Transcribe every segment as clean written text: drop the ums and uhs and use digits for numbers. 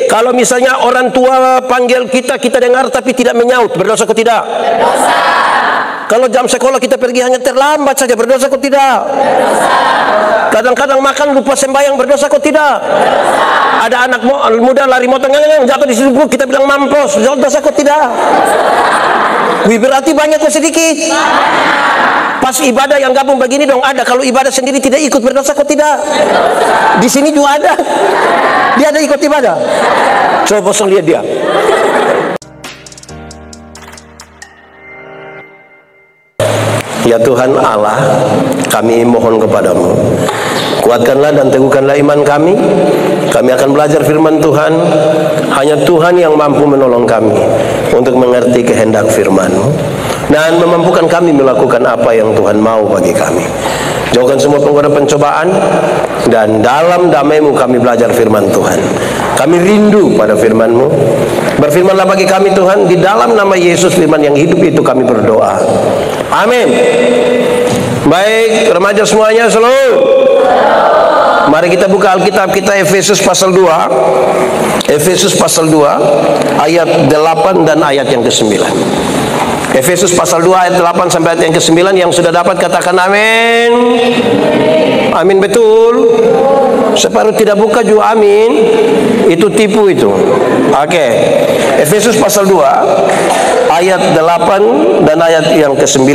Kalau misalnya orang tua panggil kita, kita dengar tapi tidak menyaut, berdosa atau tidak? Berdosa. Kalau jam sekolah kita pergi hanya terlambat saja, berdosa atau tidak? Berdosa. Kadang-kadang makan lupa sembahyang, berdosa atau tidak? Berdosa. Ada anak muda lari motor jatuh di situ, kita bilang mampus, berdosa atau tidak? Wih, berarti banyak atau sedikit? Pas ibadah yang gabung begini dong ada. Kalau ibadah sendiri tidak ikut, berdosa atau tidak? Di sini juga ada. Dia ada ikut ibadah. Coba kosong lihat dia. Ya Tuhan Allah, kami mohon kepadamu, kuatkanlah dan teguhkanlah iman kami. Kami akan belajar firman Tuhan. Hanya Tuhan yang mampu menolong kami untuk mengerti kehendak firman-Mu dan memampukan kami melakukan apa yang Tuhan mau bagi kami. Jauhkan semua penggoda pencobaan, dan dalam damai-Mu kami belajar firman Tuhan. Kami rindu pada firman-Mu. Berfirmanlah bagi kami Tuhan, di dalam nama Yesus firman yang hidup itu kami berdoa. Amin. Baik, remaja semuanya, selalu. Mari kita buka Alkitab kita, Efesus pasal 2. Efesus pasal 2 ayat 8 dan ayat yang ke-9. Efesus pasal 2 ayat 8 sampai ayat yang ke-9. Yang sudah dapat katakan amin. Amin, betul. Separuh tidak buka juga amin. Itu tipu itu. Oke. Efesus pasal 2 ayat 8 dan ayat yang ke-9.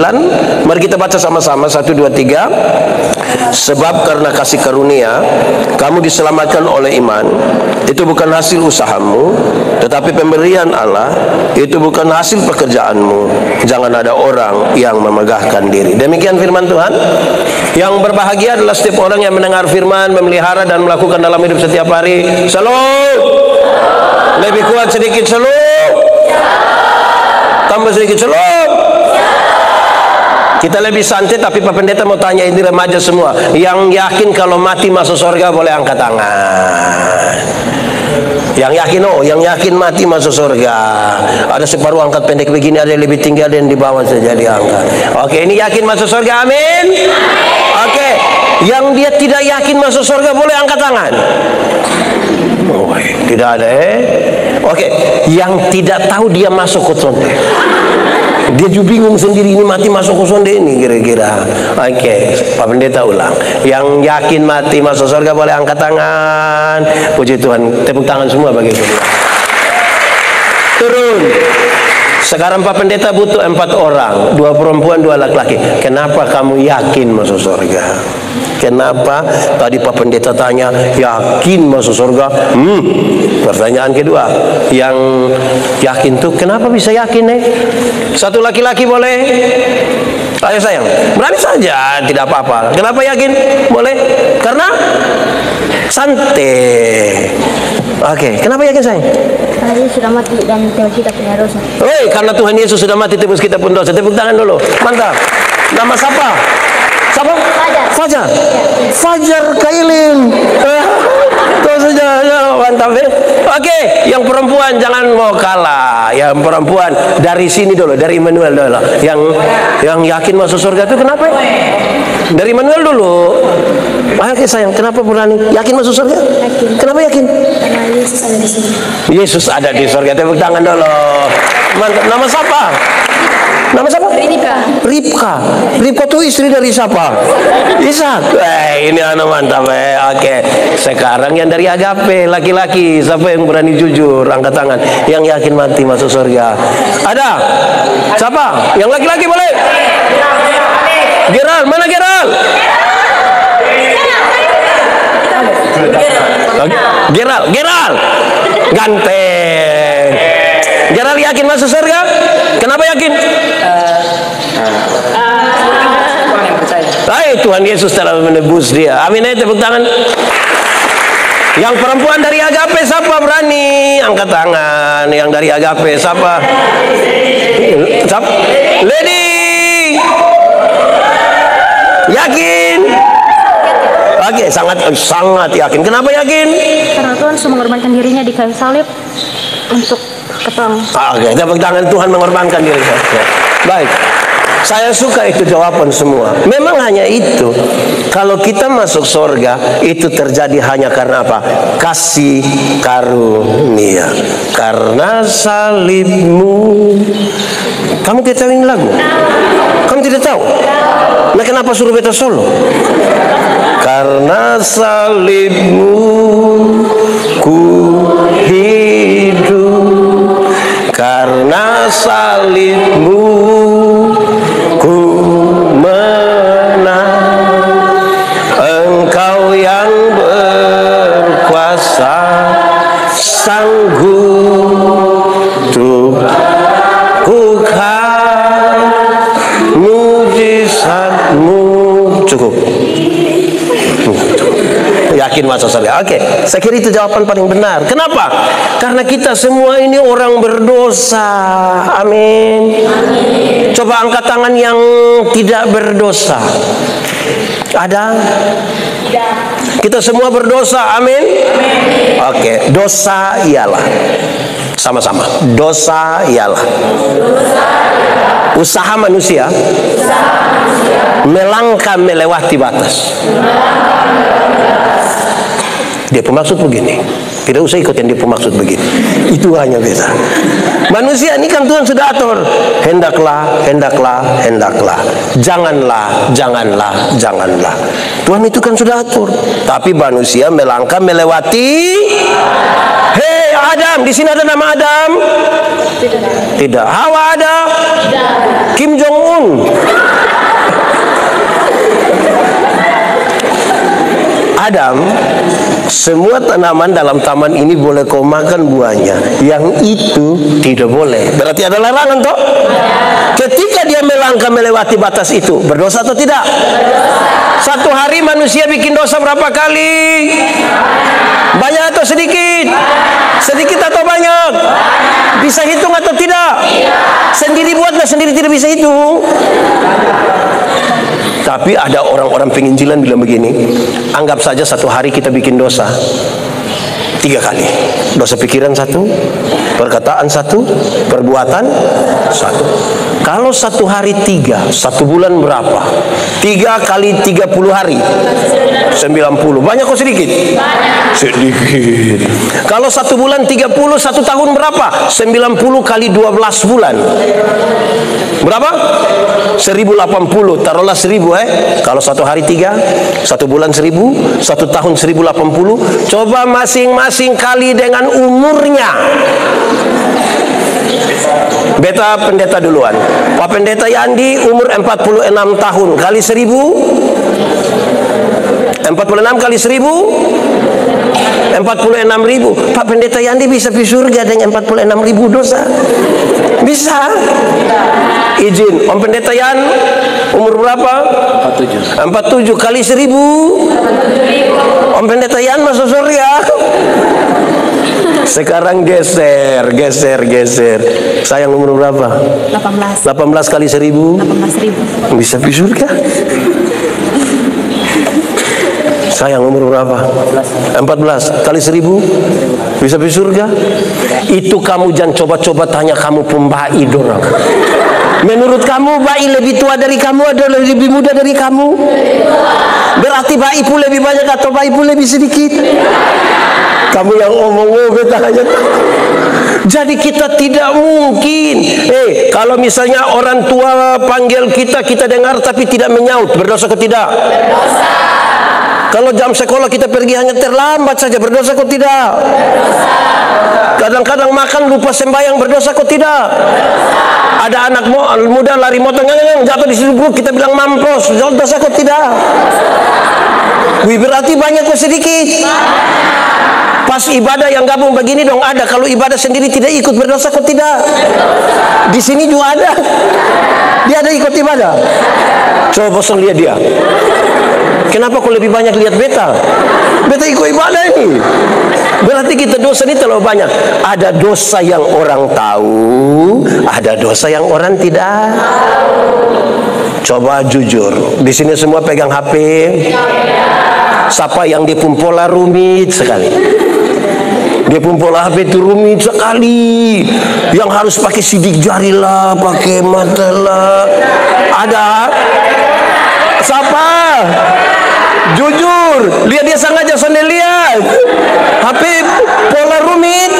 Mari kita baca sama-sama. 1, 2, 3. Sebab karena kasih karunia kamu diselamatkan oleh iman. Itu bukan hasil usahamu, tetapi pemberian Allah. Itu bukan hasil pekerjaanmu. Jangan ada orang yang memegahkan diri. Demikian firman Tuhan. Yang berbahagia adalah setiap orang yang mendengar firman, memelihara dan melakukan dalam hidup setiap hari. Shalom. Lebih kuat sedikit, shalom. Tambah sedikit, shalom. Kita lebih santai, tapi Pak Pendeta mau tanya ini remaja semua. Yang yakin kalau mati masuk surga boleh angkat tangan. Yang yakin, yang yakin mati masuk surga. Ada separuh angkat pendek begini, ada yang lebih tinggi, ada yang di bawah saja diangkat. Oke, ini yakin masuk surga, amin. Oke, yang dia tidak yakin masuk surga boleh angkat tangan. Oh, tidak ada, Oke, yang tidak tahu dia masuk ke surga. Dia juga bingung sendiri, ini mati masuk ke surga ini kira-kira. Oke, Pak Pendeta ulang. Yang yakin mati masuk surga boleh angkat tangan. Puji Tuhan, tepuk tangan semua bagi dia. Turun. Sekarang Pak Pendeta butuh 4 orang, 2 perempuan, 2 laki-laki. Kenapa kamu yakin masuk surga? Kenapa? Tadi Pak Pendeta tanya, yakin masuk surga? Pertanyaan kedua, yang yakin tuh kenapa bisa yakin, Satu laki-laki boleh? Ayo sayang, berani saja, tidak apa-apa. Kenapa yakin? Boleh? Karena santai. Oke, kenapa yakin sayang? Karena Yesus sudah mati dan tebus kita punya dosa. Karena Tuhan Yesus sudah mati, tebus kita pun dosa. Tepuk tangan dulu. Mantap. Nama siapa? Siapa? Fajar. Fajar. Fajar Kailin. Itu saja, mantap ya. Oke, yang perempuan jangan mau kalah. Yang perempuan dari sini dulu, dari Immanuel dulu. Yang yakin masuk surga itu kenapa? Dari Immanuel dulu. Ayo sayang, kenapa berani? Yakin masuk surga? Yakin. Kenapa yakin? Karena Yesus ada di sini. Yesus ada di surga. Tepuk tangan dulu. Mantap. Nama siapa? Nama siapa? Ripka. Ripka. Ripka itu istri dari siapa? Ishak. Ini anak mantap. Oke. Sekarang yang dari Agape, laki-laki, siapa yang berani jujur? Angkat tangan. Yang yakin mati masuk surga. Ada? Siapa? Yang laki-laki boleh? Geral, mana Geral? Geral. Ganteng. Geral yakin masuk surga? Kenapa yakin? Tuhan Yesus telah menebus dia. Amin, tepuk tangan. Yang perempuan dari Agape siapa berani? Angkat tangan. Yang dari Agape siapa? Lady. Yakin? Oke, sangat yakin. Kenapa yakin? Karena Tuhan sudah mengorbankan dirinya di kayu salib untuk ketong. Oke, tepuk tangan. Tuhan mengorbankan dirinya. Baik. Saya suka itu jawaban semua. Memang hanya itu. Kalau kita masuk surga, itu terjadi hanya karena apa? Kasih karunia. Karena salibmu. Kamu tidak tahu ini lagu? Kamu tidak tahu? Nah, kenapa suruh beta solo? Karena salibmu ku hidup, karena salibmu ku menang. Engkau yang berkuasa, sanggup untuk bukan mujizatmu. Cukup. Yakin masuk surga. Oke, saya kira itu jawaban paling benar. Kenapa? Karena kita semua ini orang berdosa. Amin. Coba angkat tangan yang tidak berdosa. Ada? Kita semua berdosa. Amin. Oke, dosa ialah, sama-sama, dosa ialah usaha manusia melangkah melewati batas. Dia pemaksud begini, tidak usah ikut yang dia pemaksud begini. Itu hanya beda. Manusia ini kan Tuhan sudah atur. Hendaklah, hendaklah, hendaklah. Janganlah, janganlah, janganlah. Tuhan itu kan sudah atur. Tapi manusia melangkah melewati. Hei Adam, di sini ada nama Adam? Tidak. Hawa ada? Kim Jong Un. Adam, semua tanaman dalam taman ini boleh kau makan buahnya. Yang itu tidak boleh. Berarti ada larangan toh? Ketika dia melangkah melewati batas itu, berdosa atau tidak? Satu hari manusia bikin dosa berapa kali? Banyak atau sedikit? Sedikit atau banyak? Bisa hitung atau tidak? Sendiri buat nggak, sendiri tidak bisa hitung. Tapi ada orang-orang penginjilan bilang begini, anggap saja satu hari kita bikin dosa 3 kali. Dosa pikiran 1, perkataan 1, perbuatan 1. Kalau satu hari 3, 1 bulan berapa? 3 kali 30 hari 90. Banyak atau sedikit? Sedikit. Kalau 1 bulan 30, 1 tahun berapa? 90 kali 12 bulan. Berapa? 1080. Taruhlah 1000 Kalau 1 hari 3, 1 bulan 1000, 1 tahun 1080. Coba masing-masing kali dengan umurnya. Beta pendeta duluan. Pak Pendeta Yandi umur 46 tahun. Kali 1000, 46 kali 1000, 46.000. Pak Pendeta Yandi bisa pergi surga dengan 46.000 dosa? Bisa. Izin, Om Pendeta Yan umur berapa? 47 kali 1000, Om Pendeta Yan masuk surga. Sekarang geser. Sayang umur berapa? 18. 18 kali 1000, 18.000. bisa pergi surga. Sayang umur berapa? 14 kali 1000, bisa pergi surga. Itu kamu jangan coba-coba tanya kamu pembai dorang. Menurut kamu Bai lebih tua dari kamu atau lebih muda dari kamu? Berarti Bai pun lebih banyak atau Bai pun lebih sedikit? Kamu yang ngomong beta aja. Jadi kita tidak mungkin. Kalau misalnya orang tua panggil kita, kita dengar tapi tidak menyaut, berdosa atau tidak? Berdosa. Kalau jam sekolah kita pergi hanya terlambat saja, berdosa atau tidak? Berdosa. Kadang-kadang makan lupa sembahyang, berdosa atau tidak? Berdosa. Ada anak muda lari motor jatuh di situ, kita bilang mampus, berdosa atau tidak? Wih, berarti banyak atau sedikit? Pas ibadah yang gabung begini dong ada. Kalau ibadah sendiri tidak ikut, berdosa atau tidak? Di sini juga ada. Dia ada ikut ibadah. Coba bosan lihat dia. Kenapa kau lebih banyak lihat beta? Beta ikut ibadah ini. Berarti kita dosa ini terlalu banyak. Ada dosa yang orang tahu, ada dosa yang orang tidak. Coba jujur. Di sini semua pegang HP. Siapa yang di Pumpola rumit sekali. Dia pun pola HP itu rumit sekali. Yang harus pakai sidik jari lah, pakai mata lah. Ada? Siapa? Jujur, lihat dia sengaja sonde lihat. HP pola rumit.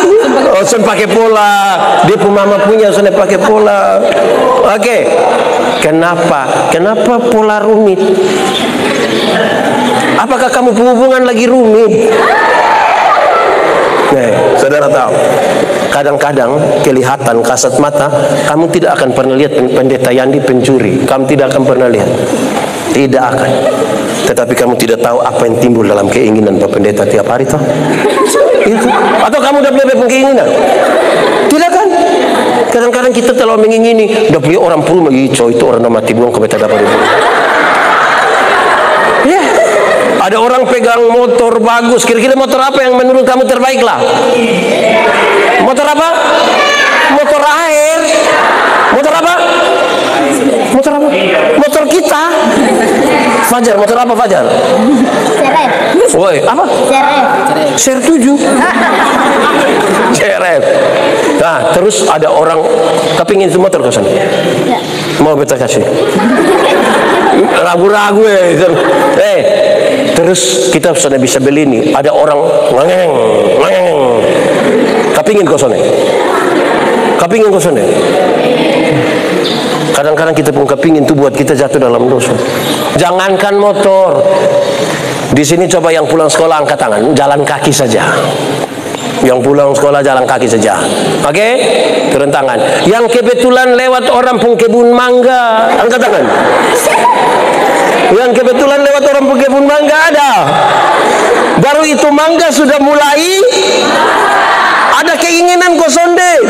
Oh, son pakai pola. Dia pun mama punya sonde pakai pola. Oke. Kenapa? Kenapa pola rumit? Apakah kamu hubungan lagi rumit? Nih, saudara tahu, kadang-kadang kelihatan kasat mata, kamu tidak akan pernah lihat pendeta Yandi pencuri. Kamu tidak akan pernah lihat. Tidak akan. Tetapi kamu tidak tahu apa yang timbul dalam keinginan Pak Pendeta tiap hari toh. Itu. Atau kamu udah punya keinginan? Tidak kan? Kadang-kadang kita terlalu mengingini, udah beli orang pun mengico itu orang mati buang ke beta dapat itu. Ya. Ada orang pegang motor bagus. Kira-kira motor apa yang menurut kamu terbaik lah? Motor apa? Motor air. Motor apa? Motor apa? Motor kita. Fajar, motor apa Fajar? Seret. Woi, apa? Seret. CR7. CRF. Nah, terus ada orang kepingin itu motor kosan. Ya. Mau beta kasih. Ragu-ragu ya. Terus kita sudah bisa beli ini. Ada orang ngeng. Kepingin kosan. Kepingin kosan. Kadang-kadang kita pun kepingin tuh buat kita jatuh dalam dosa. Jangankan motor. Di sini coba yang pulang sekolah angkat tangan, jalan kaki saja. Yang pulang sekolah jalan kaki saja. Oke? Turun tangan. Yang kebetulan lewat orang pun kebun mangga, angkat tangan. Yang kebetulan lewat orang pun kebun mangga ada. Baru itu mangga sudah mulai ada keinginan kosonde.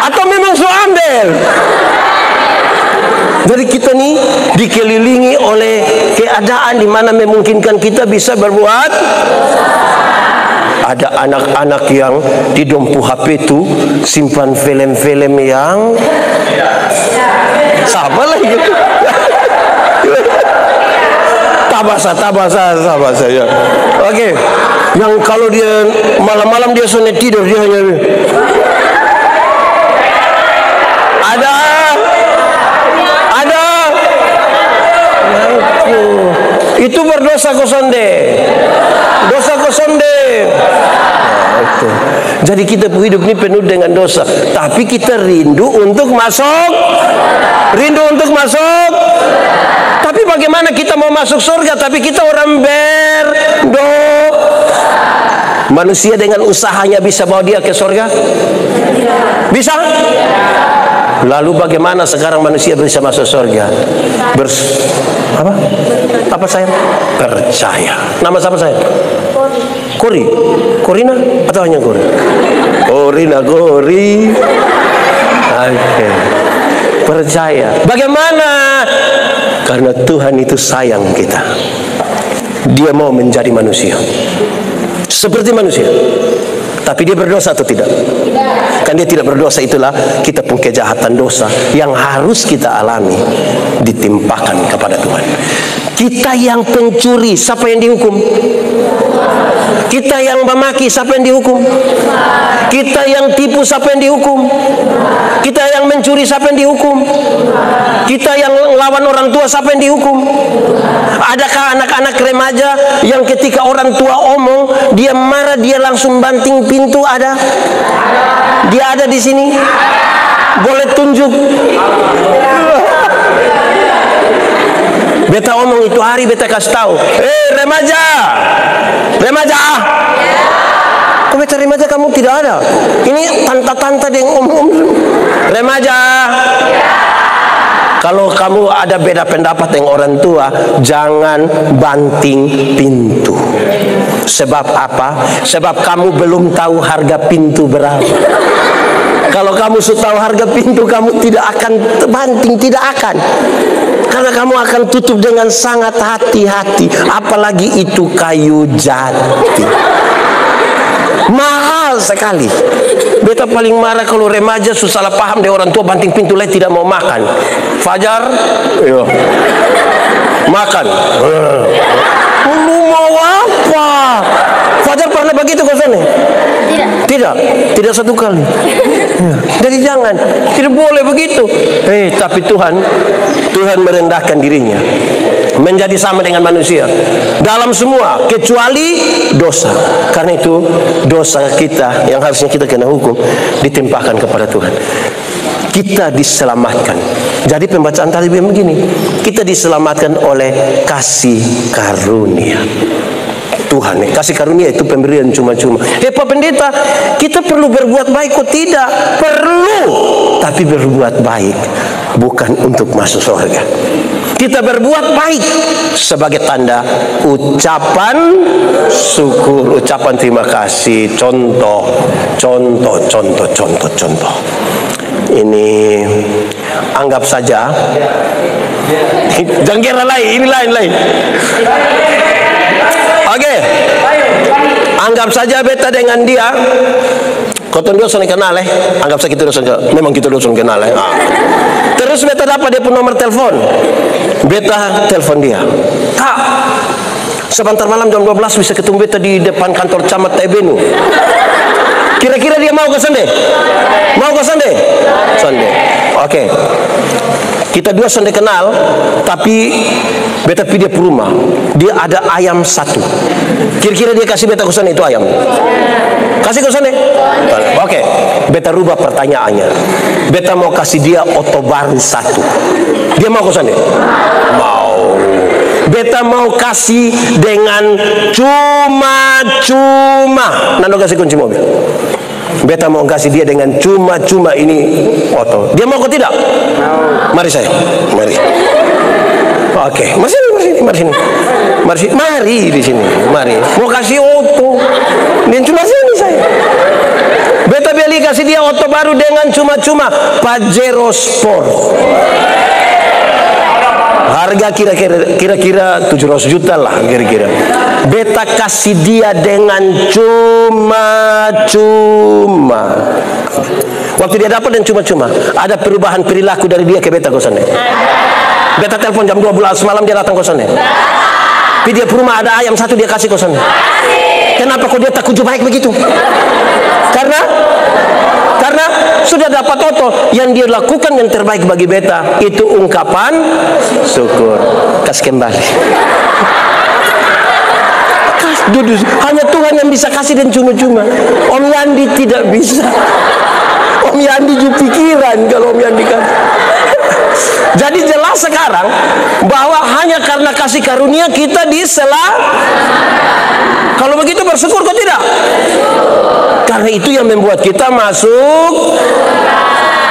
Atau memang so ambil. Jadi kita nih dikelilingi oleh keadaan di mana memungkinkan kita bisa berbuat. Ada anak-anak yang di dompu HP itu simpan film-film yang sama lagi. Tabasa ya. Oke. Yang kalau dia malam-malam dia sone tidur dia hanya ada. Itu berdosa kosonde. Dosa kosonde. Jadi kita hidup ini penuh dengan dosa. Tapi kita rindu untuk masuk. Rindu untuk masuk. Tapi bagaimana kita mau masuk surga? Tapi kita orang Manusia dengan usahanya bisa bawa dia ke surga? Bisa? Lalu bagaimana sekarang manusia bisa masuk surga? Apa saya? Percaya. Nama siapa saya? Kori. Korina atau hanya Kori? Kori. Oke. Percaya. Bagaimana? Karena Tuhan itu sayang kita. Dia mau menjadi manusia. Seperti manusia. Tapi dia berdosa atau tidak? Kan dia tidak berdosa, itulah kita pun kejahatan dosa yang harus kita alami ditimpakan kepada Tuhan. Kita yang pencuri, siapa yang dihukum? Kita yang memaki, siapa yang dihukum? Kita yang tipu, siapa yang dihukum? Kita yang mencuri, siapa yang dihukum? Kita yang lawan orang tua, siapa yang dihukum? Adakah anak-anak remaja yang ketika orang tua omong, dia marah, dia langsung banting pintu? Ada? Dia ada di sini? Boleh tunjuk? Beta omong itu hari, beta kasih tahu. Remaja! Kok beta remaja kamu tidak ada? Ini tanta-tanta yang umum. Remaja! Kalau kamu ada beda pendapat dengan orang tua, jangan banting pintu. Sebab apa? Sebab kamu belum tahu harga pintu berapa. Kalau kamu sudah tahu harga pintu, kamu tidak akan banting, tidak akan. Karena kamu akan tutup dengan sangat hati-hati. Apalagi itu kayu jati. Mahal sekali. Beta paling marah kalau remaja susah salah paham deh orang tua banting pintu lain tidak mau makan. Fajar, iya. Makan. Lu mau apa? Fajar pernah Pernah begitu kau sana? Tidak satu kali. Jadi jangan, tidak boleh begitu. Tapi Tuhan merendahkan dirinya, menjadi sama dengan manusia dalam semua kecuali dosa. Karena itu dosa kita yang harusnya kita kena hukum ditimpakan kepada Tuhan. Kita diselamatkan. Jadi pembacaan tadi begini, kita diselamatkan oleh kasih karunia Tuhan. Kasih karunia itu pemberian cuma-cuma. Pak Pendeta, kita perlu berbuat baik kok? Tidak perlu. Tapi berbuat baik bukan untuk masuk surga. Kita berbuat baik sebagai tanda ucapan syukur, ucapan terima kasih. Contoh. Ini anggap saja, jangan kira lain, ini lain. Oke. Anggap saja beta dengan dia, koton dua saling kenal anggap saja kita memang kita dua saling kenal Terus beta dapat dia pun nomor telepon. Beta telepon dia, Kak, sebentar malam jam 12 bisa ketemu beta di depan kantor camat Taibenu. Kira-kira dia mau ke sana? Mau ke sana? Sonde. Oke. Kita dua sonde kenal, tapi beta pergi dia ke rumah. Dia ada ayam satu. Kira-kira dia kasih beta ke sana itu ayam? Kasih ke sana? Oke. Beta rubah pertanyaannya. Beta mau kasih dia oto baru satu. Dia mau ke sana? Mau. Beta mau kasih dengan cuma-cuma. Nando kasih kunci mobil. Beta mau kasih dia dengan cuma-cuma ini oto. Dia mau kok tidak? Mari saya. Mari. Oke, mari di sini. Mari. Mau kasih oto. Dan cuma sini saya. Beta beli kasih dia oto baru dengan cuma-cuma Pajero Sport. Harga kira-kira 700 juta lah kira-kira. Beta kasih dia dengan cuma-cuma. Waktu dia dapat dan cuma-cuma, ada perubahan perilaku dari dia ke beta kosone. Beta telepon jam 12 malam dia datang kosone. Tapi dia rumah ada ayam satu dia kasih kosone. Kenapa kok dia tak kunjung baik begitu? Karena sudah dapat oto yang dia lakukan yang terbaik bagi beta itu ungkapan syukur. Kasih kembali. Hanya Tuhan yang bisa kasih dan cuma-cuma. Om Yandi tidak bisa. Om Yandi juga pikiran kalau Om Yandi kan. Jadi jelas sekarang bahwa hanya karena kasih karunia kita Kalau begitu bersyukur kok tidak? Karena itu yang membuat kita masuk.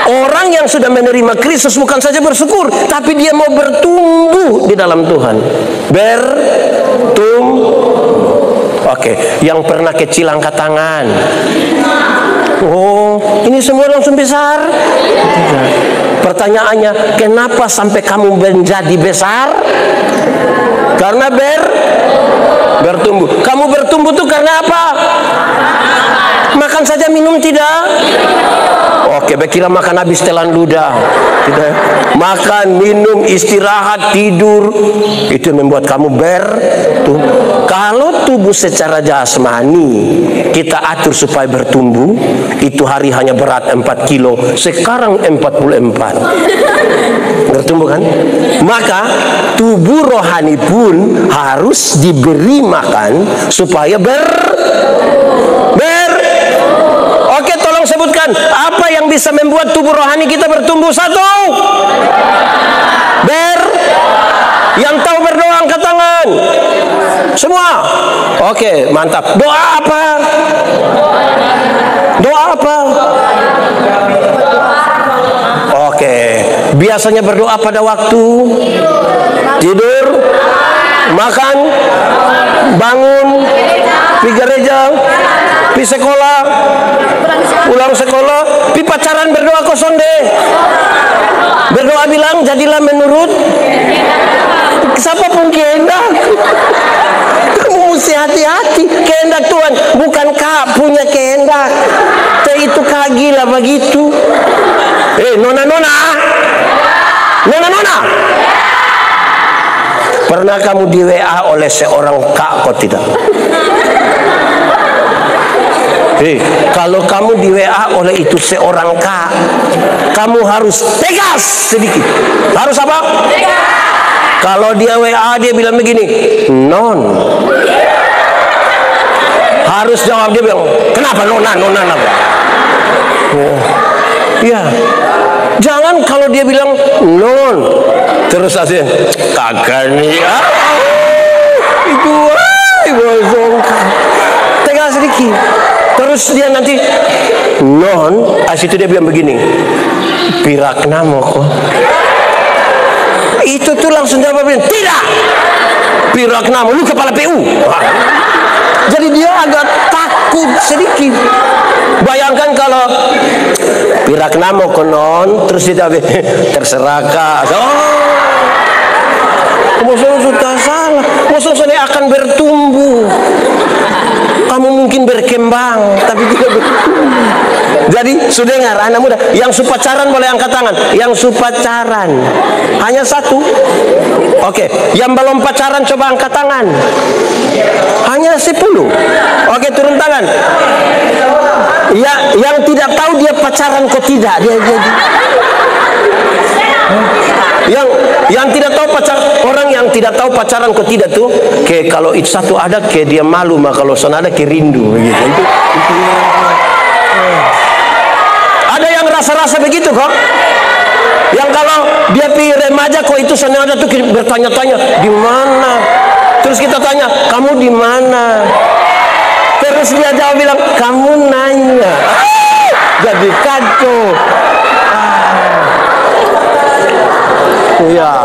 Orang yang sudah menerima Kristus bukan saja bersyukur, tapi dia mau bertumbuh di dalam Tuhan. Oke, yang pernah kecil angkat tangan. Oh, ini semua langsung besar. Pertanyaannya, kenapa sampai kamu menjadi besar? Karena bertumbuh. Kamu bertumbuh tuh karena apa? Makan saja minum tidak? Oke, kira makan habis telan ludah. Tidak. Makan, minum, istirahat, tidur, itu yang membuat kamu bertumbuh. Kalau tubuh secara jasmani kita atur supaya bertumbuh, itu hari hanya berat 4 kilo, sekarang 44. Bertumbuh kan? Maka tubuh rohani pun harus diberi makan supaya Oke, tolong sebutkan apa yang bisa membuat tubuh rohani kita bertumbuh. Satu, yang tahu berdoa angkat tangan. Semua. Oke, mantap. Doa apa? Oke, biasanya berdoa pada waktu tidur, makan, bangun, pergi gereja, pergi sekolah, pulang sekolah, pergi pacaran berdoa kosong deh. Berdoa bilang jadilah menurut siapapun kehendak. Kamu mesti hati-hati. Kehendak Tuhan bukan kak punya kehendak. Itu kak gila begitu. Nona. Pernah kamu di WA oleh seorang kak kok tidak? Kalau kamu di WA oleh itu seorang kak, kamu harus tegas sedikit. Harus apa? Kalau dia WA dia bilang begini, non. Harus jawab dia bilang, kenapa nonan apa? Ya. Jangan kalau dia bilang non, terus aja kagak nih. Itu tegas sedikit. Terus dia nanti non, itu dia bilang begini, pirak namo kok. Itu tuh langsung jawab bilang, tidak, pirak namo, lu kepala PU. Jadi dia agak takut sedikit. Bayangkan kalau pirak namo konon, terus dia jawab, terserah kak. Musuh sudah salah, musuh ini akan bertumbuh. Kamu mungkin berkembang, tapi tidak bertumbuh. Jadi, sudah dengar, anak muda, yang supacaran boleh angkat tangan. Yang supacaran hanya satu. Oke, yang belum pacaran coba angkat tangan. Hanya 10. Oke, turun tangan. Ya, yang tidak tahu dia pacaran kok tidak, dia yang tidak tahu orang yang tidak tahu pacaran kok tidak tuh, kayak kalau itu satu ada kayak dia malu, maka kalau son ada kayak rindu begitu. Ada yang rasa-rasa begitu kok. Yang kalau dia pilih remaja kok itu sana ada tuh bertanya-tanya di mana. Terus kita tanya, kamu di mana? Terus dia jawab bilang, kamu nanya. Jadi kacau. Ya.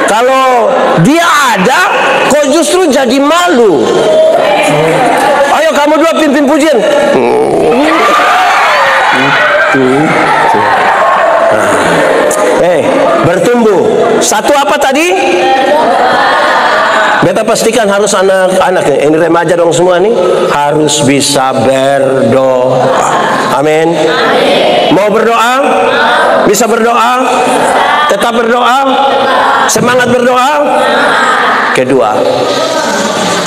Kalau dia ada, kok justru jadi malu. Ayo kamu dua pimpin pujian. Bertumbuh. Satu apa tadi? Beta pastikan harus anak-anak ini remaja dong semua nih harus bisa berdoa. Amin. Mau berdoa? Bisa berdoa? Tetap berdoa? Semangat berdoa? Kedua,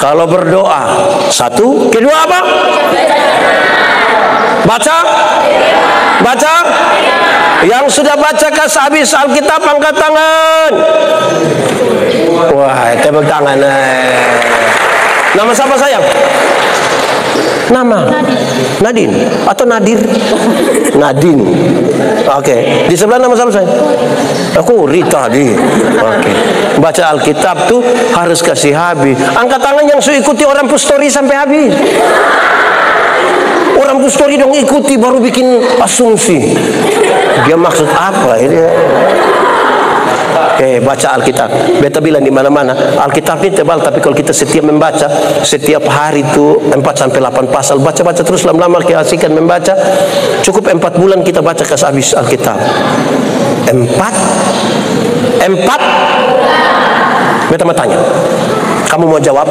kalau berdoa, satu, kedua apa? Baca? Baca? Yang sudah baca habis Alkitab angkat tangan. Wah, tepuk tangan. Nama siapa sayang? Nama? Nadine atau Nadir? Nadine. Oke. Di sebelah nama siapa sayang? Aku Rita tadi. Oke. Baca Alkitab tuh harus kasih habis. Angkat tangan yang ikuti orang pustori sampai habis. Orang pustori dong ikuti baru bikin asumsi. Dia maksud apa ini? Oke, baca Alkitab. Beta bilang di mana-mana, Alkitab ini tebal, tapi kalau kita setiap membaca, setiap hari itu 4-8 pasal, baca-baca terus lama-lama kita asingkan membaca. Cukup 4 bulan kita baca ke habis Alkitab. 4? Beta mau tanya. Kamu mau jawab?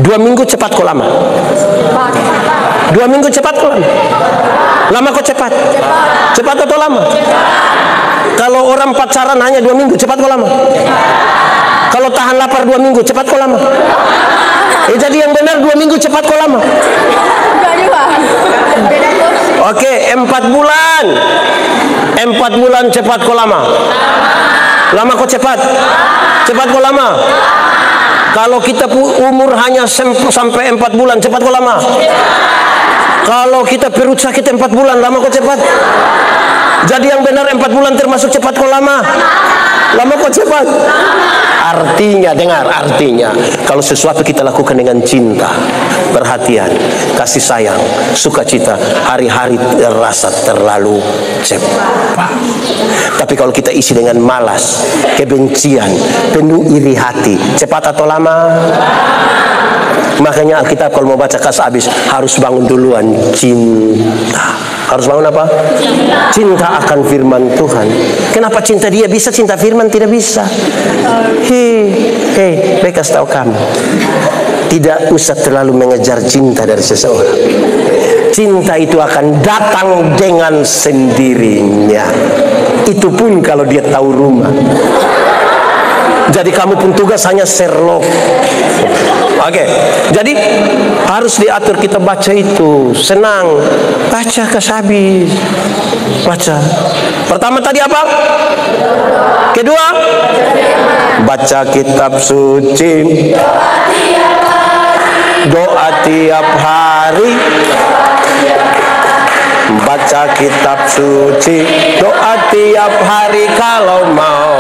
2 minggu cepat kok lama? 2 minggu cepat kok lama? Lama kok cepat? Cepat atau lama? Kalau orang pacaran hanya 2 minggu, cepat kok lama? Kalau tahan lapar 2 minggu, cepat kok lama? Jadi yang benar 2 minggu, cepat kok lama? Oke, 4 bulan. 4 bulan cepat kok lama? Lama kok cepat? Cepat kok lama? Kalau kita umur hanya sampai 4 bulan, cepat kok lama? Kalau kita perut sakit 4 bulan, lama kok cepat? Jadi yang benar 4 bulan termasuk cepat kok lama? Lama kok cepat? Artinya, dengar artinya, kalau sesuatu kita lakukan dengan cinta, perhatian, kasih sayang, sukacita, hari-hari terasa terlalu cepat. Tapi kalau kita isi dengan malas, kebencian, penuh iri hati, cepat atau lama? Makanya Alkitab kalau mau baca kas habis harus bangun duluan cinta. Harus bangun apa? Cinta akan firman Tuhan. Kenapa cinta dia bisa, cinta firman tidak bisa? Hei, kasih tahu kamu, tidak usah terlalu mengejar cinta dari seseorang. Cinta itu akan datang dengan sendirinya. Itu pun kalau dia tahu rumah. Jadi kamu pun tugas hanya Sherlock. Oke, jadi harus diatur kita baca itu. Senang, baca kasih habis. Baca. Pertama tadi apa? Kedua, baca kitab suci. Doa tiap hari. Baca kitab suci. Doa tiap hari kalau mau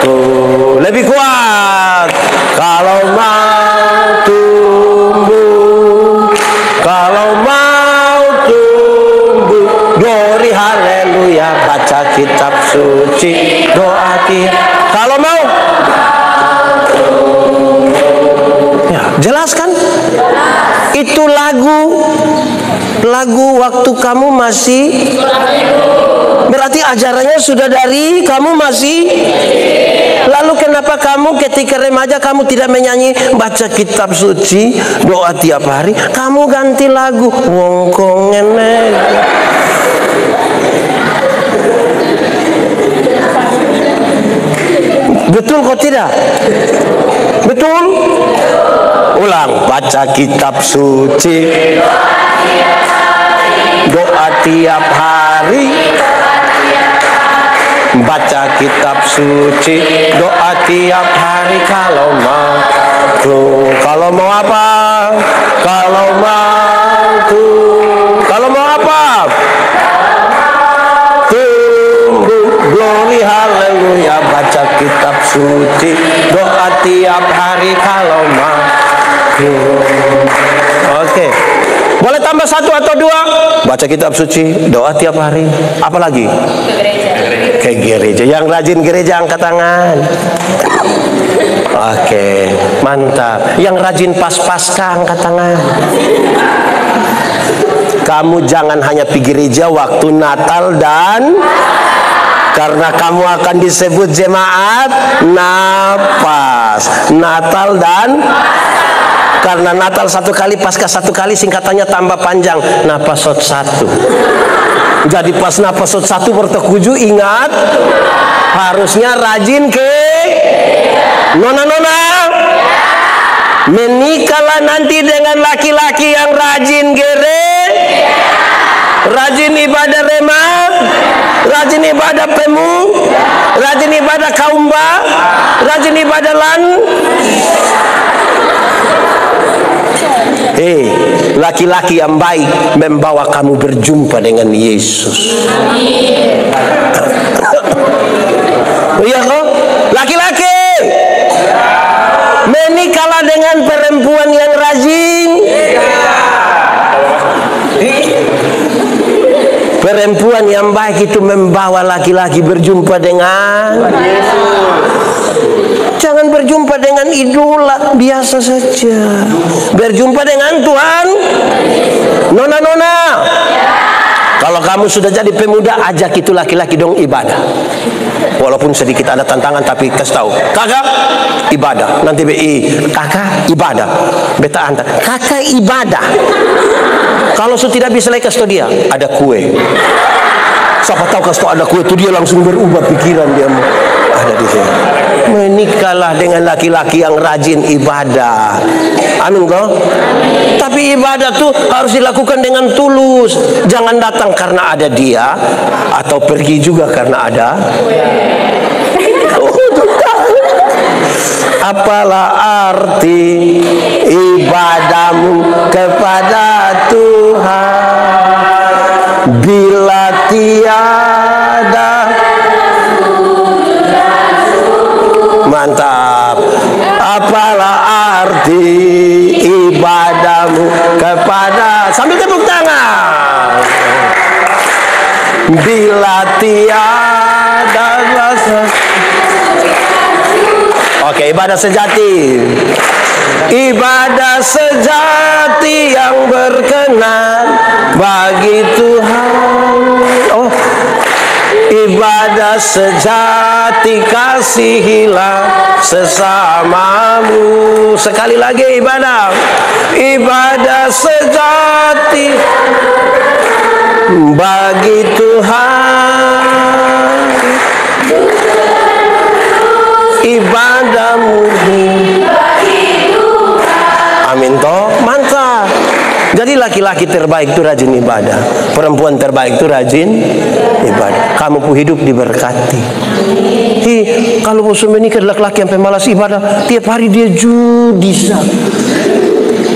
tuh lebih kuat. Kalau mau tumbuh, kalau mau tumbuh, glory haleluya. Baca kitab suci. Doa tiap kalau mau. Ya, jelas kan? Itu lagu waktu kamu masih, berarti ajarannya sudah dari kamu masih. Lalu kenapa kamu ketika remaja kamu tidak menyanyi baca kitab suci, doa tiap hari, kamu ganti lagu wong kongenek. Betul kok tidak? Betul? Ulang, baca kitab suci, doa tiap hari. Baca kitab suci, doa tiap hari kalau mau. Kalau mau apa? Kalau mau kalau mau apa? Tumbuh, glory haleluya. Baca kitab suci, doa tiap hari kalau mau. Oke. Boleh tambah satu atau dua? Baca kitab suci, doa tiap hari. Apa lagi? Ke gereja. Yang rajin gereja angkat tangan. Oke, mantap. Yang rajin pas-pasca angkat tangan. Kamu jangan hanya pergi gereja waktu Natal dan karena kamu akan disebut jemaat napas. Natal dan karena Natal satu kali, Paskah satu kali, singkatannya tambah panjang. Napasot satu. Jadi pas napasot satu bertekuju, ingat harusnya rajin ke nona-nona. Menikahlah nanti dengan laki-laki yang rajin rajin ibadah rema, rajin ibadah pemu, rajin ibadah kaumba, rajin ibadah lan. Laki-laki yang baik membawa kamu berjumpa dengan Yesus. Iya kok? Laki-laki menikahlah dengan perempuan yang rajin. Perempuan yang baik itu membawa laki-laki berjumpa dengan Yesus. Jangan berjumpa dengan idola, biasa saja. Berjumpa dengan Tuhan. Nona-nona, kalau kamu sudah jadi pemuda, ajak itu laki-laki dong ibadah. Walaupun sedikit ada tantangan, tapi kasih tahu, kakak ibadah. Nanti kakak ibadah. Beta antar, kakak ibadah. Kalau sudah tidak bisa lagi kasih tahu dia, ada kue. Siapa tahu kasih tahu ada kue itu dia langsung berubah pikiran dia. Ada di sini. Menikahlah dengan laki-laki yang rajin ibadah. Amin kok. Tapi ibadah tuh harus dilakukan dengan tulus. Jangan datang karena ada dia, atau pergi juga karena ada. Apalah arti ibadahmu kepada Tuhan bila tiada. Mantap. Apalah arti ibadahmu kepada, sambil tepuk tangan, bila tiada rasa. Oke, ibadah sejati. Ibadah sejati yang berkenan bagi Tuhan. Oh, ibadah sejati kasihilah sesamamu. Sekali lagi ibadah. Ibadah sejati bagi Tuhan. Ibadah murni Laki-laki terbaik itu rajin ibadah, perempuan terbaik itu rajin ibadah. Kamu pun hidup diberkati. Kalau bosan menikah laki-laki yang pemalas ibadah, tiap hari dia judi.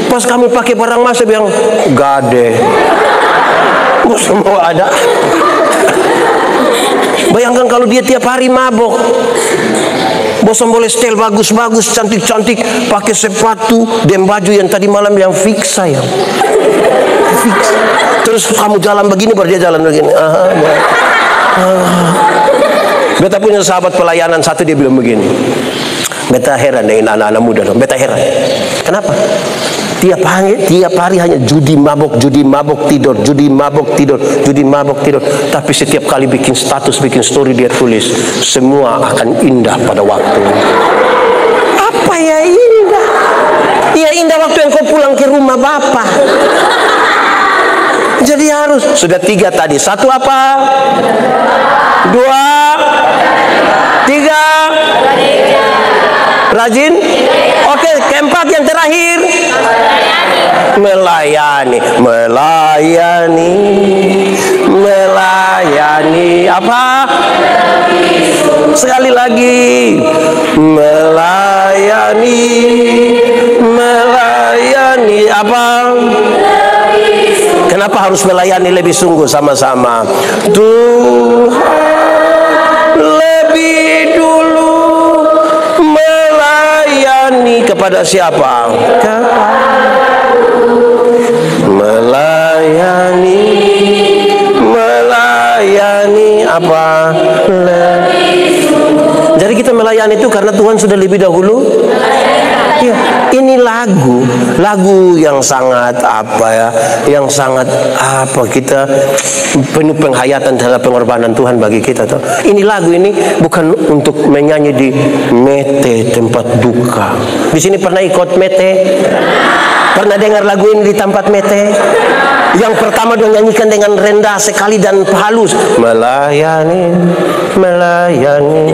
Pas kami pakai barang masa bilang gade, bosan mau ada. Bayangkan kalau dia tiap hari mabok. Bosan boleh setel bagus-bagus, cantik-cantik, pakai sepatu dan baju yang tadi malam yang fix sayang. Fix. Terus kamu jalan begini, baru dia jalan begini. Beta punya sahabat pelayanan satu, dia bilang begini. Beta heran dengan anak-anak muda dong. Beta heran. Kenapa? Tiap hari hanya judi mabok tidur, judi mabok tidur, judi mabok tidur. Tapi setiap kali bikin status, bikin story, dia tulis semua akan indah pada waktu. Apa ya indah? Ya indah waktu yang kau pulang ke rumah Bapak. Jadi harus sudah 3 tadi. 1 apa? 2, 3. Rajin. Oke, keempat yang terakhir. Melayani, melayani, melayani. Apa? Sekali lagi. Melayani, melayani. Apa? Kenapa harus melayani lebih sungguh sama-sama? Tuhan lebih dulu melayani kepada siapa? Melayani, melayani apa? Jadi kita melayani itu karena Tuhan sudah lebih dahulu. Ya, ini lagu yang sangat yang sangat kita penuh penghayatan terhadap pengorbanan Tuhan bagi kita. Toh. Ini lagu ini bukan untuk menyanyi di mete tempat duka. Di sini pernah ikut mete? Pernah dengar lagu ini di tempat mete? Yang pertama dia nyanyikan dengan rendah sekali dan halus. Melayani, melayani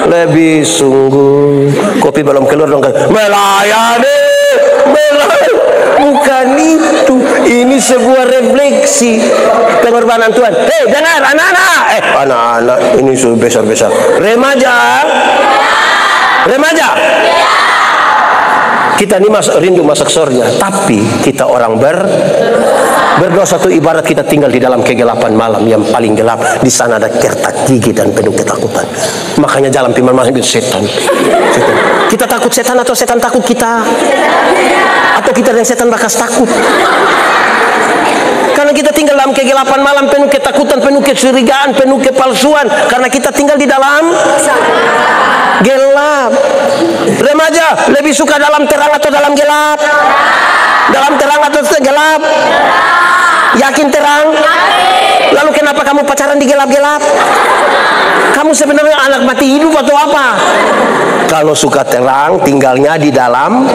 lebih sungguh. Kopi belum keluar dong kan? Melayani, melayani. Bukan itu. Ini sebuah refleksi pengorbanan Tuhan. Hei, dengar anak-anak. Anak-anak ini sudah besar-besar. Remaja. Remaja. Kita ini rindu masak sornya, tapi kita orang berdosa itu ibarat kita tinggal di dalam kegelapan malam yang paling gelap. Di sana ada kertak gigi dan penuh ketakutan. Makanya jalan firman masuk setan. Kita takut setan atau setan takut kita? Atau kita dan setan bakas takut? Karena kita tinggal dalam kegelapan malam, penuh ketakutan, penuh kecurigaan, penuh kepalsuan. Karena kita tinggal di dalam gelap. Remaja lebih suka dalam terang atau dalam gelap? Dalam terang atau gelap? Yakin terang? Lalu kenapa kamu pacaran di gelap-gelap? Kamu sebenarnya anak mati hidup atau apa? Kalau suka terang, tinggalnya di dalam.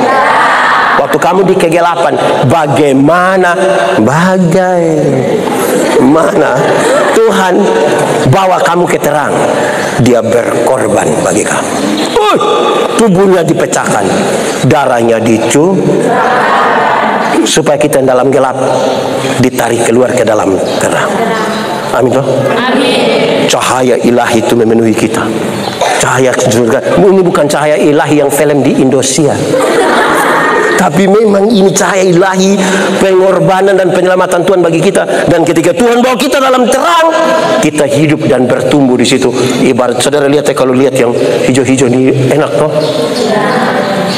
Waktu kamu di kegelapan, bagaimana Tuhan bawa kamu ke terang? Dia berkorban bagi kamu. Tubuhnya dipecahkan, darahnya supaya kita dalam gelap ditarik keluar ke dalam terang. Amin toh? Amin. Cahaya ilahi itu memenuhi kita. Cahaya surga. Ini bukan cahaya ilahi yang film di Indosiar. Tapi memang ini cahaya ilahi, pengorbanan dan penyelamatan Tuhan bagi kita. Dan ketika Tuhan bawa kita dalam terang, kita hidup dan bertumbuh di situ. Ibarat saudara lihat ya, kalau lihat yang hijau-hijau ini enak toh.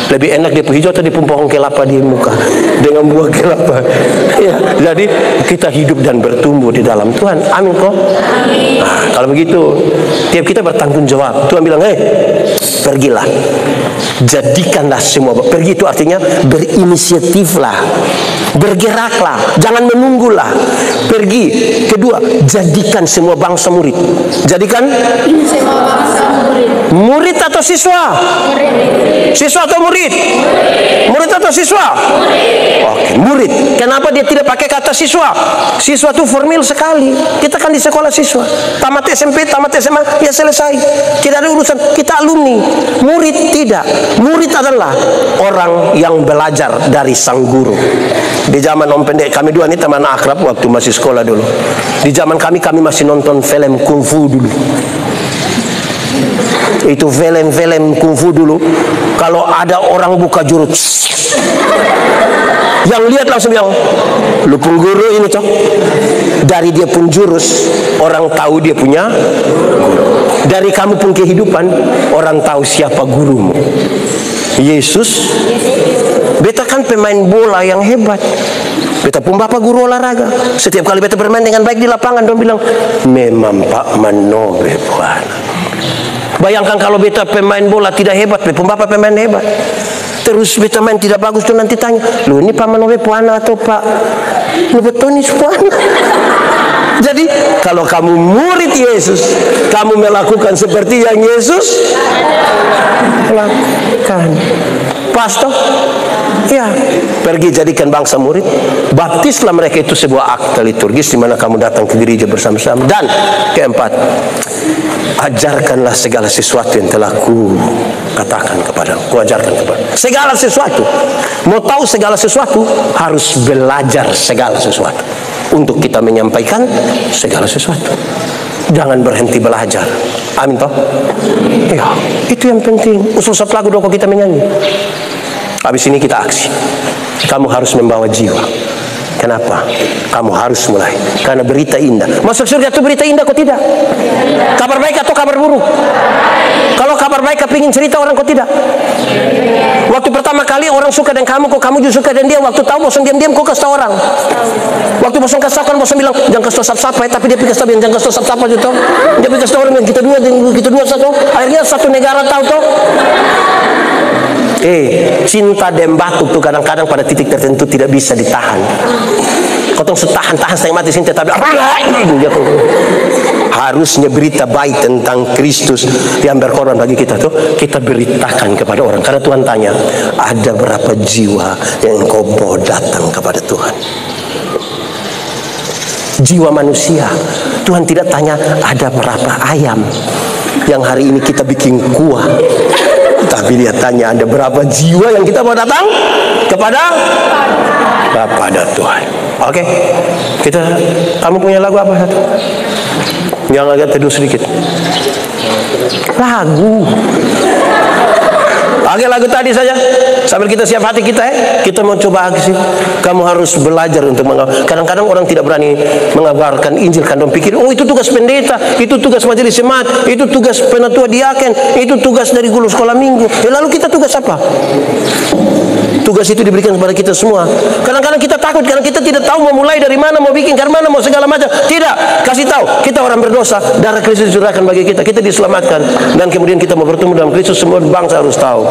Lebih enak dia hijau atau di pohon kelapa di muka dengan buah kelapa. Ya, jadi kita hidup dan bertumbuh di dalam Tuhan. Amin kok. Nah, kalau begitu tiap kita bertanggung jawab. Tuhan bilang, pergilah, jadikanlah semua. Pergi itu artinya berinisiatiflah, bergeraklah, jangan menunggulah. Pergi. Kedua, jadikan semua bangsa murid. Jadikan semua bangsa murid. Murid atau siswa? Siswa atau murid? Murid atau siswa? Oke, murid. Kenapa dia tidak pakai kata siswa? Siswa itu formal sekali. Kita kan di sekolah siswa. Tamat SMP, tamat SMA, ya selesai. Tidak ada urusan. Kita alumni. Murid tidak. Murid adalah orang yang belajar dari sang guru. Di zaman Om Pendek, kami dua ini teman akrab waktu masih sekolah dulu. Di zaman kami masih nonton film kungfu dulu. Itu film-film kungfu dulu. Kalau ada orang buka jurus, yang lihat langsung bilang, lu pun guru ini toh. Dari dia pun jurus, orang tahu dia punya guru. Dari kamu pun kehidupan, orang tahu siapa gurumu. Yesus. Beta kan pemain bola yang hebat. Beta pun bapak guru olahraga. Setiap kali beta bermain dengan baik di lapangan, dong bilang, memang Pak Manobe Buana. Bayangkan kalau beta pemain bola tidak hebat, pun bapak pemain hebat. Terus beta main tidak bagus, tuh nanti tanya, lu ini Pak Manobe Puana atau Pak Nubetonis Puana? Jadi kalau kamu murid Yesus, kamu melakukan seperti yang Yesus lakukan. Pastor, ya, pergi jadikan bangsa murid, baptislah mereka. Itu sebuah akte liturgis di mana kamu datang ke gereja bersama-sama. Dan keempat, ajarkanlah segala sesuatu yang telah ku katakan kepadamu. Ku ajarkan kepada segala sesuatu. Mau tahu segala sesuatu, harus belajar segala sesuatu untuk kita menyampaikan segala sesuatu. Jangan berhenti belajar. Amin toh? Ya, itu yang penting. Usul satu lagu dong kita menyanyi. Habis ini kita aksi. Kamu harus membawa jiwa. Kenapa? Kamu harus mulai. Karena berita indah. Masuk surga itu berita indah kok tidak? Kabar baik atau kabar buruk? Kalau kabar baik kepingin cerita orang kok tidak? Waktu pertama kali orang suka dengan kamu, kok kamu juga suka dengan dia. Waktu tahu bosan diam-diam kok kasih tahu orang. Waktu bosan kasih tahu kan bosan bilang jangan kasih tahu siapa ya, tapi dia pikir tahu jangan kasih tahu siapa gitu. Dia pikir tahu orang yang kita dua satu. Akhirnya satu negara tahu toh. Cinta dan batuk tuh kadang-kadang pada titik tertentu tidak bisa ditahan. Kotong setahan-tahan saya mati cinta tapi harusnya berita baik tentang Kristus yang berkorban bagi kita tuh kita beritakan kepada orang. Karena Tuhan tanya, ada berapa jiwa yang engkau bawa datang kepada Tuhan? Jiwa manusia. Tuhan tidak tanya ada berapa ayam yang hari ini kita bikin kuah. Tapi dia tanya ada berapa jiwa yang kita mau datang kepada Tuhan. Oke, kamu punya lagu apa satu? Yang agak teduh sedikit. Lagu. Oke, lagu tadi saja. Sambil kita siap hati kita kita mau coba aksi. Kamu harus belajar untuk kadang-kadang orang tidak berani mengabarkan Injil kan dong pikir, oh itu tugas pendeta, itu tugas majelis jemaat, itu tugas penatua diaken, itu tugas dari guru sekolah minggu. Lalu kita tugas apa? Tugas itu diberikan kepada kita semua. Kadang-kadang kita takut karena kita tidak tahu mau mulai dari mana, mau bikin dari mana, mau segala macam. Tidak, kasih tahu. Kita orang berdosa, darah Kristus dicurahkan bagi kita. Kita diselamatkan dan kemudian kita mau bertemu dalam Kristus. Semua bangsa harus tahu.